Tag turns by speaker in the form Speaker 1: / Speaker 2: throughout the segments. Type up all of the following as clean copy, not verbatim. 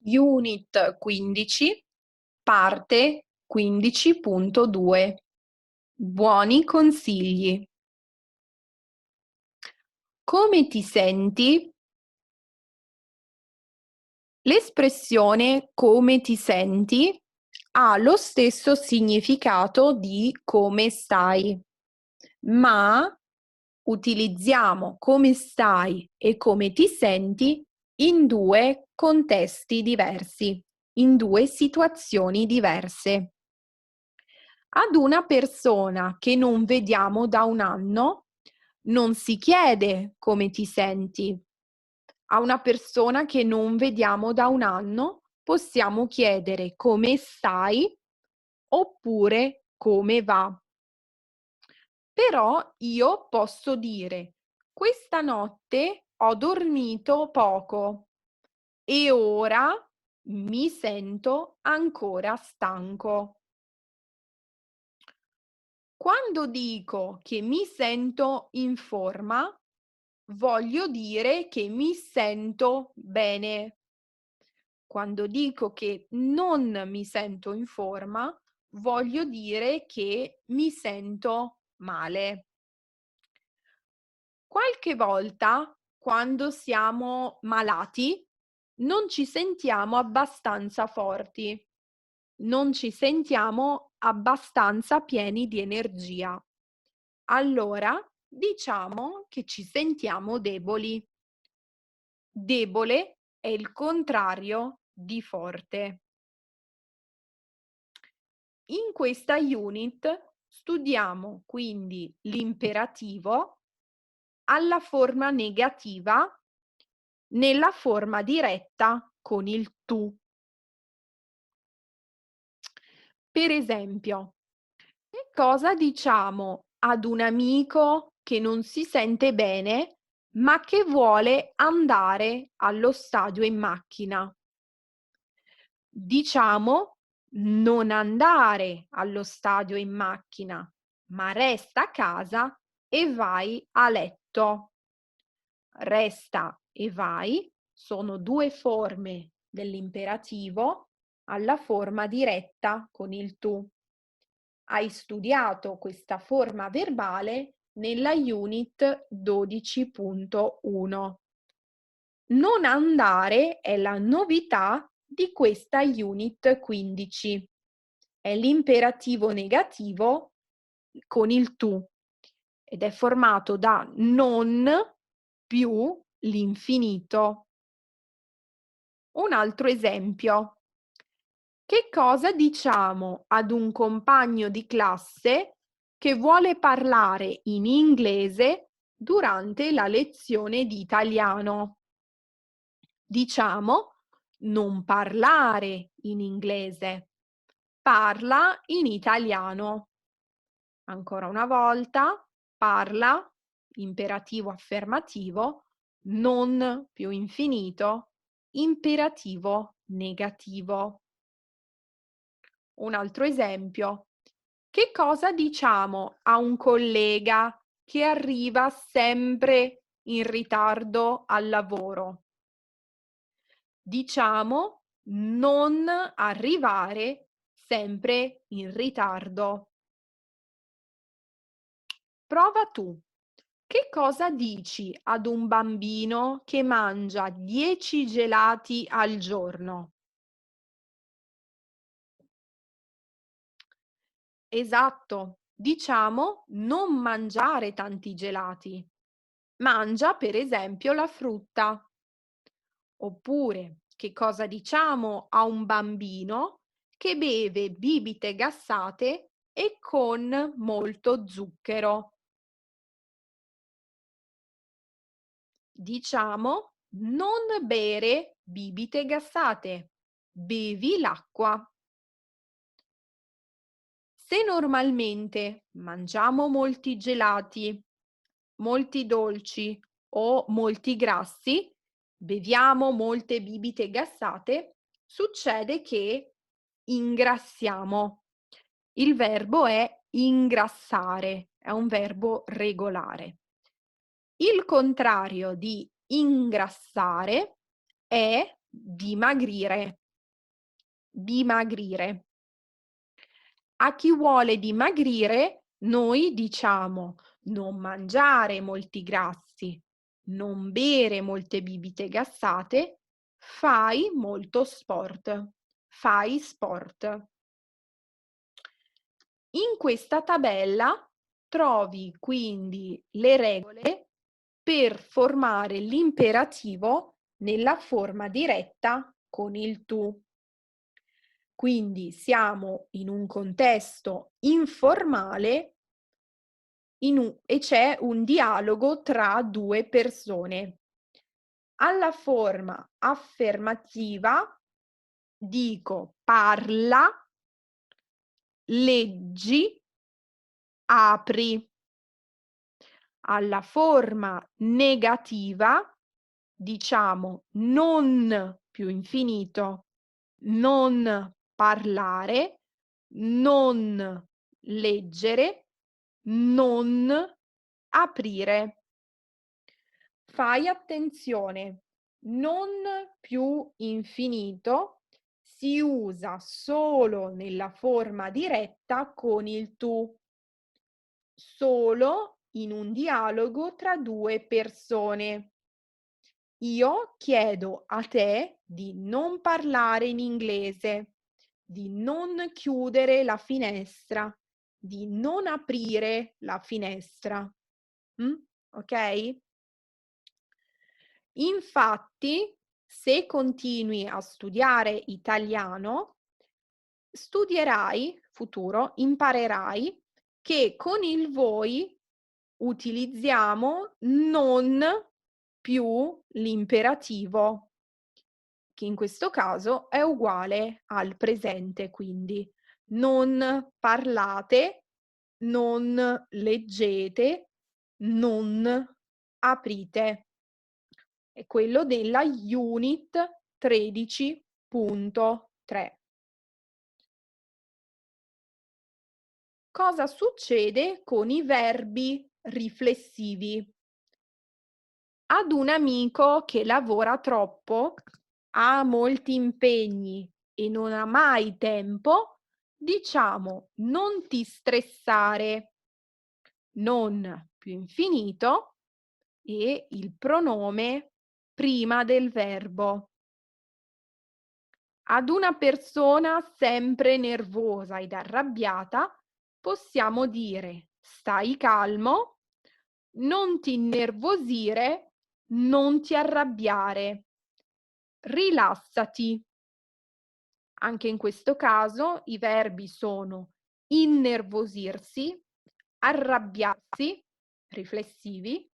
Speaker 1: Unit 15, parte 15.2. Buoni consigli. Come ti senti? L'espressione come ti senti ha lo stesso significato di come stai, ma utilizziamo come stai e come ti senti in due contesti diversi, in due situazioni diverse. Ad una persona che non vediamo da un anno non si chiede come ti senti. A una persona che non vediamo da un anno possiamo chiedere come stai oppure come va. Però io posso dire: questa notte ho dormito poco e ora mi sento ancora stanco. Quando dico che mi sento in forma, voglio dire che mi sento bene. Quando dico che non mi sento in forma, voglio dire che mi sento male. Qualche volta, quando siamo malati, non ci sentiamo abbastanza forti, non ci sentiamo abbastanza pieni di energia. Allora, diciamo che ci sentiamo deboli. Debole è il contrario di forte. In questa unit studiamo quindi l'imperativo alla forma negativa nella forma diretta con il tu. Per esempio, che cosa diciamo ad un amico che non si sente bene, ma che vuole andare allo stadio in macchina? Diciamo non andare allo stadio in macchina, ma resta a casa e vai a letto. Resta e vai sono due forme dell'imperativo alla forma diretta con il tu. Hai studiato questa forma verbale nella unit 12.1. Non andare è la novità di questa unit 15. È l'imperativo negativo con il tu ed è formato da non più l'infinito. Un altro esempio. Che cosa diciamo ad un compagno di classe che vuole parlare in inglese durante la lezione di italiano? Diciamo non parlare in inglese, parla in italiano. Ancora una volta, parla, imperativo affermativo, non più infinito, imperativo negativo. Un altro esempio. Che cosa diciamo a un collega che arriva sempre in ritardo al lavoro? Diciamo non arrivare sempre in ritardo. Prova tu. Che cosa dici ad un bambino che mangia 10 gelati al giorno? Esatto, diciamo non mangiare tanti gelati. Mangia per esempio la frutta. Oppure, che cosa diciamo a un bambino che beve bibite gassate e con molto zucchero? Diciamo non bere bibite gassate, bevi l'acqua. Se normalmente mangiamo molti gelati, molti dolci o molti grassi, beviamo molte bibite gassate, succede che ingrassiamo. Il verbo è ingrassare, è un verbo regolare. Il contrario di ingrassare è dimagrire. Dimagrire. A chi vuole dimagrire, noi diciamo non mangiare molti grassi, non bere molte bibite gassate, fai molto sport. Fai sport. In questa tabella trovi quindi le regole per formare l'imperativo nella forma diretta con il tu. Quindi siamo in un contesto informale e c'è un dialogo tra due persone. Alla forma affermativa dico parla, leggi, apri. Alla forma negativa diciamo non più infinito, non parlare, non leggere, non aprire. Fai attenzione, non più infinito si usa solo nella forma diretta con il tu, solo in un dialogo tra due persone. Io chiedo a te di non parlare in inglese, di non chiudere la finestra, di non aprire la finestra. Ok? Infatti, se continui a studiare italiano, imparerai che con il voi utilizziamo non più l'imperativo, che in questo caso è uguale al presente, quindi non parlate, non leggete, non aprite. È quello della Unit 13.3. Cosa succede con i verbi riflessivi? Ad un amico che lavora troppo, ha molti impegni e non ha mai tempo, diciamo non ti stressare, non più infinito e il pronome prima del verbo. Ad una persona sempre nervosa ed arrabbiata possiamo dire stai calmo, non ti innervosire, non ti arrabbiare, rilassati. Anche in questo caso i verbi sono innervosirsi, arrabbiarsi, riflessivi,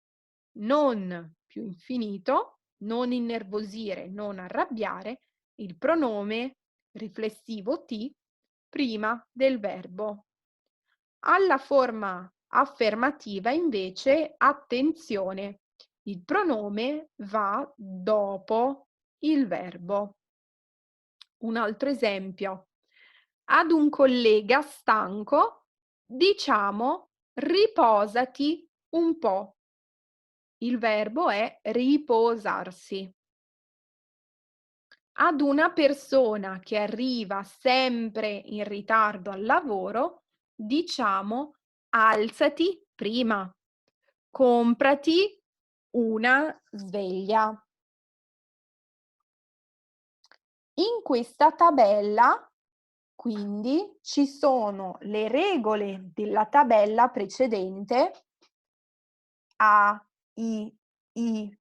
Speaker 1: non più infinito, non innervosire, non arrabbiare, il pronome riflessivo ti prima del verbo. Alla forma affermativa invece, attenzione, il pronome va dopo il verbo. Un altro esempio. Ad un collega stanco diciamo riposati un po'. Il verbo è riposarsi. Ad una persona che arriva sempre in ritardo al lavoro diciamo alzati prima, comprati una sveglia. In questa tabella quindi ci sono le regole della tabella precedente, a, i,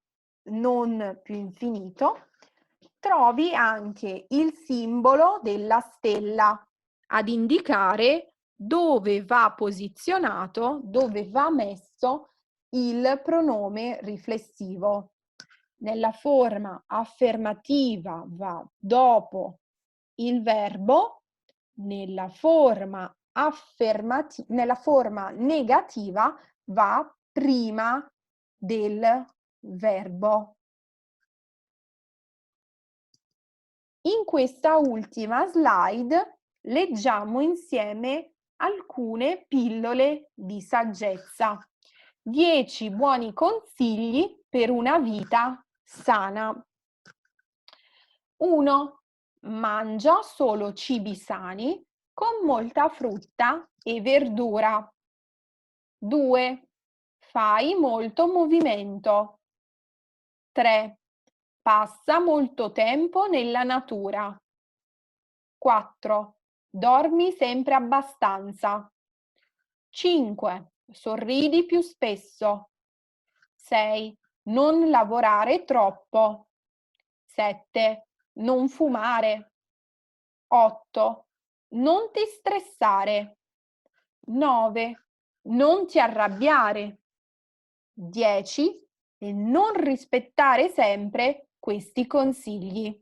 Speaker 1: non più infinito, trovi anche il simbolo della stella ad indicare dove va posizionato, dove va messo il pronome riflessivo. Nella forma affermativa va dopo il verbo, nella forma negativa va prima del verbo. In questa ultima slide leggiamo insieme alcune pillole di saggezza. 10 buoni consigli per una vita sana. 1. Mangia solo cibi sani con molta frutta e verdura. 2. Fai molto movimento. 3. Passa molto tempo nella natura. 4. Dormi sempre abbastanza. 5. Sorridi più spesso. 6. Non lavorare troppo. 7. Non fumare. 8. Non ti stressare. 9. Non ti arrabbiare. 10. E non rispettare sempre questi consigli.